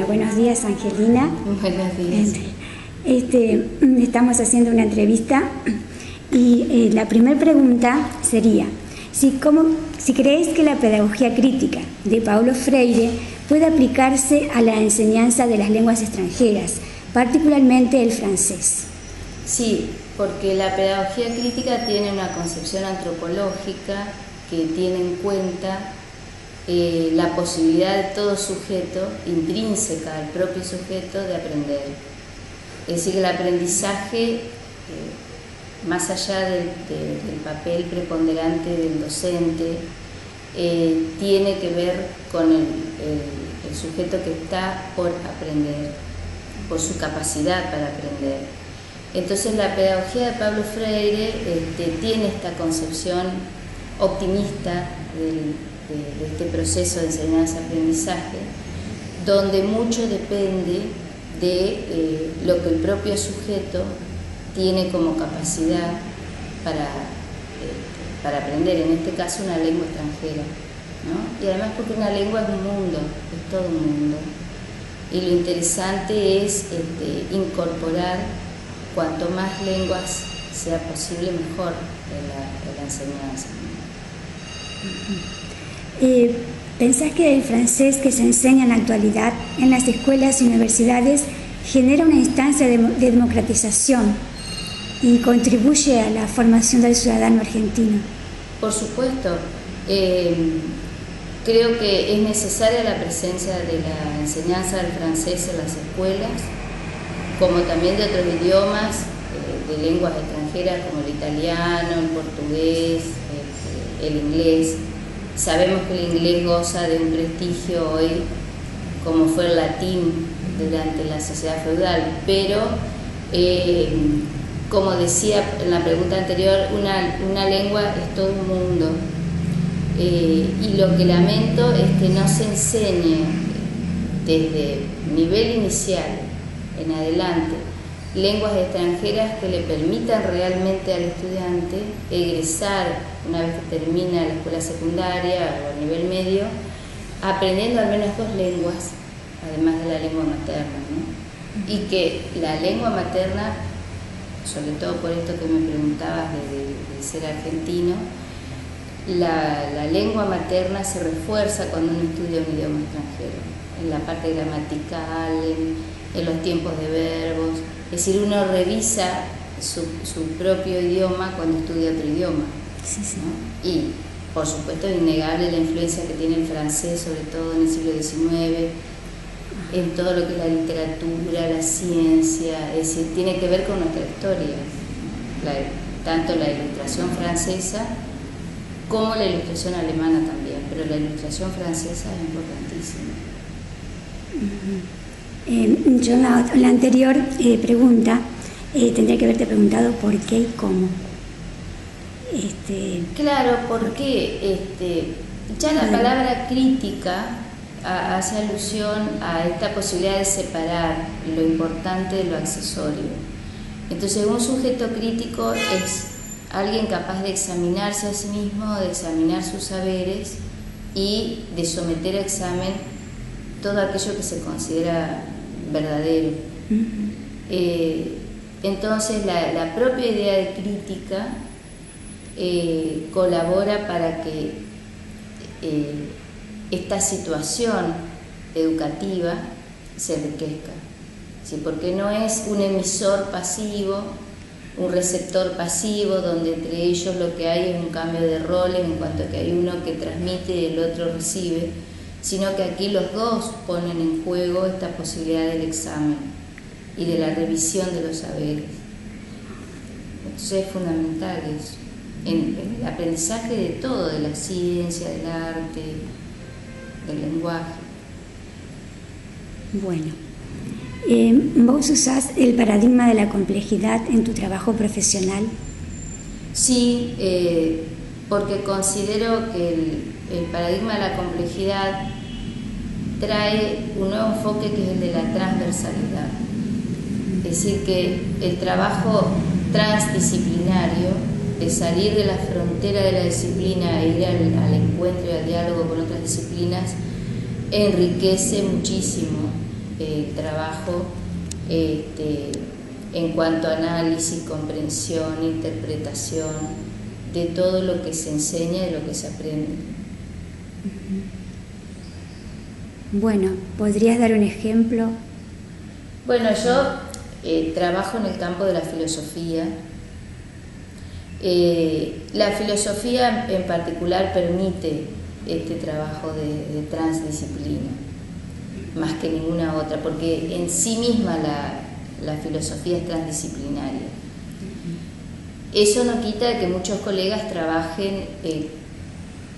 buenos días, Angelina. Buenos días. Estamos haciendo una entrevista y la primera pregunta sería si creéis que la pedagogía crítica de Paulo Freire puede aplicarse a la enseñanza de las lenguas extranjeras, particularmente el francés. Sí, porque la pedagogía crítica tiene una concepción antropológica que tiene en cuenta la posibilidad de todo sujeto, intrínseca al propio sujeto, de aprender. Es decir, que el aprendizaje, más allá del papel preponderante del docente, tiene que ver con el sujeto que está por aprender, por su capacidad para aprender. Entonces la pedagogía de Paulo Freire tiene esta concepción optimista de este proceso de enseñanza-aprendizaje, donde mucho depende de lo que el propio sujeto tiene como capacidad para aprender, en este caso una lengua extranjera, ¿no? Y además porque una lengua es un mundo, es todo un mundo. Y lo interesante es incorporar cuanto más lenguas sea posible, mejor en la enseñanza. ¿Pensás que el francés que se enseña en la actualidad en las escuelas y universidades genera una instancia de democratización y contribuye a la formación del ciudadano argentino? Por supuesto. Creo que es necesaria la presencia de la enseñanza del francés en las escuelas, como también de otros idiomas, de lenguas extranjeras como el italiano, el portugués, el inglés. Sabemos que el inglés goza de un prestigio hoy, como fue el latín durante la sociedad feudal, pero como decía en la pregunta anterior, una lengua es todo un mundo. Y lo que lamento es que no se enseñe desde nivel inicial en adelante lenguas extranjeras que le permitan realmente al estudiante egresar una vez que termina la escuela secundaria o a nivel medio, aprendiendo al menos 2 lenguas, además de la lengua materna, ¿no? Y que la lengua materna, sobre todo por esto que me preguntabas de ser argentino, la lengua materna se refuerza cuando uno estudia un idioma extranjero, en la parte gramatical, en los tiempos de verbos. Es decir, uno revisa su propio idioma cuando estudia otro idioma. Sí, sí. ¿No? Y, por supuesto, es innegable la influencia que tiene el francés, sobre todo en el siglo XIX, en todo lo que es la literatura, la ciencia. Es decir, tiene que ver con nuestra historia. Tanto la ilustración francesa como la ilustración alemana también, pero la ilustración francesa es importantísima. Yo en la anterior pregunta tendría que haberte preguntado por qué y cómo. Claro, porque ya la palabra crítica hace alusión a esta posibilidad de separar lo importante de lo accesorio. Entonces, un sujeto crítico es alguien capaz de examinarse a sí mismo, de examinar sus saberes y de someter a examen todo aquello que se considera verdadero. Entonces la propia idea de crítica colabora para que esta situación educativa se enriquezca, ¿sí? Porque no es un emisor pasivo, un receptor pasivo, donde entre ellos lo que hay es un cambio de roles en cuanto a que hay uno que transmite y el otro recibe, sino que aquí los dos ponen en juego esta posibilidad del examen y de la revisión de los saberes. Entonces es fundamental eso, en el aprendizaje de todo, de la ciencia, del arte, del lenguaje. Bueno, ¿vos usás el paradigma de la complejidad en tu trabajo profesional? Sí, porque considero que el paradigma de la complejidad trae un nuevo enfoque que es el de la transversalidad. Es decir, que el trabajo transdisciplinario, de salir de la frontera de la disciplina e ir al encuentro y al diálogo con otras disciplinas, enriquece muchísimo trabajo en cuanto a análisis, comprensión, interpretación de todo lo que se enseña y de lo que se aprende. Bueno, ¿podrías dar un ejemplo? Bueno, yo trabajo en el campo de la filosofía. La filosofía en particular permite este trabajo de transdisciplina, más que ninguna otra, porque en sí misma la filosofía es transdisciplinaria. Eso no quita que muchos colegas trabajen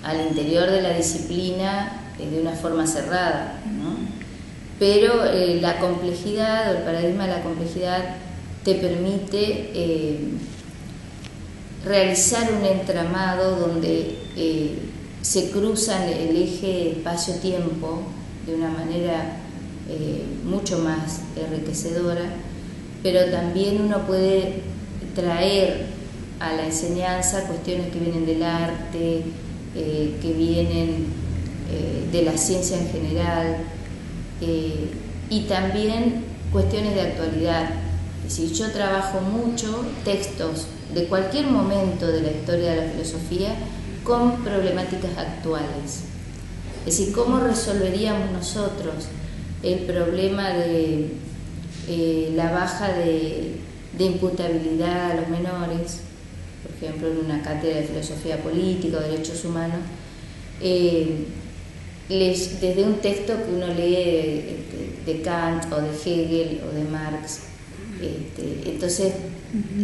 al interior de la disciplina de una forma cerrada, ¿no? Pero la complejidad o el paradigma de la complejidad te permite realizar un entramado donde se cruzan el eje espacio-tiempo de una manera mucho más enriquecedora, pero también uno puede traer a la enseñanza cuestiones que vienen del arte, que vienen de la ciencia en general, y también cuestiones de actualidad. Es decir, yo trabajo mucho textos de cualquier momento de la historia de la filosofía con problemáticas actuales. Es decir, ¿cómo resolveríamos nosotros el problema de la baja de imputabilidad a los menores, por ejemplo, en una cátedra de filosofía política o derechos humanos, desde un texto que uno lee de Kant o de Hegel o de Marx? Entonces,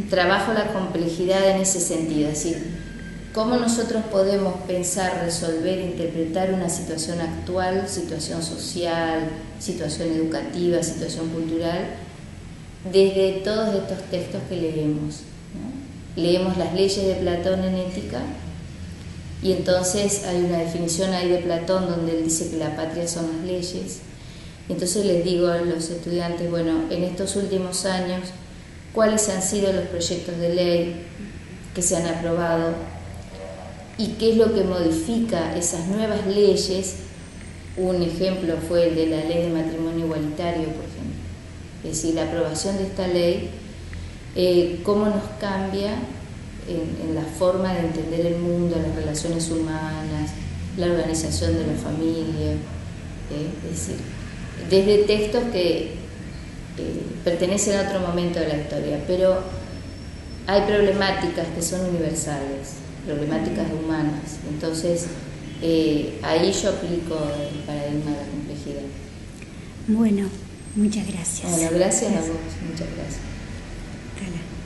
trabajo la complejidad en ese sentido, es decir, cómo nosotros podemos pensar, resolver, interpretar una situación actual, situación social, situación educativa, situación cultural, desde todos estos textos que leemos, ¿no? Leemos las leyes de Platón en ética, y entonces hay una definición ahí de Platón donde él dice que la patria son las leyes. Entonces les digo a los estudiantes, bueno, en estos últimos años, ¿cuáles han sido los proyectos de ley que se han aprobado? ¿Y qué es lo que modifica esas nuevas leyes? Un ejemplo fue el de la ley de matrimonio igualitario, por ejemplo. Es decir, la aprobación de esta ley, cómo nos cambia en la forma de entender el mundo, las relaciones humanas, la organización de la familia. Es decir, desde textos que pertenecen a otro momento de la historia, pero hay problemáticas que son universales, problemáticas humanas. Entonces, ahí yo aplico el paradigma de la complejidad. Bueno, muchas gracias. Bueno, gracias a vos, muchas gracias. Hasta luego.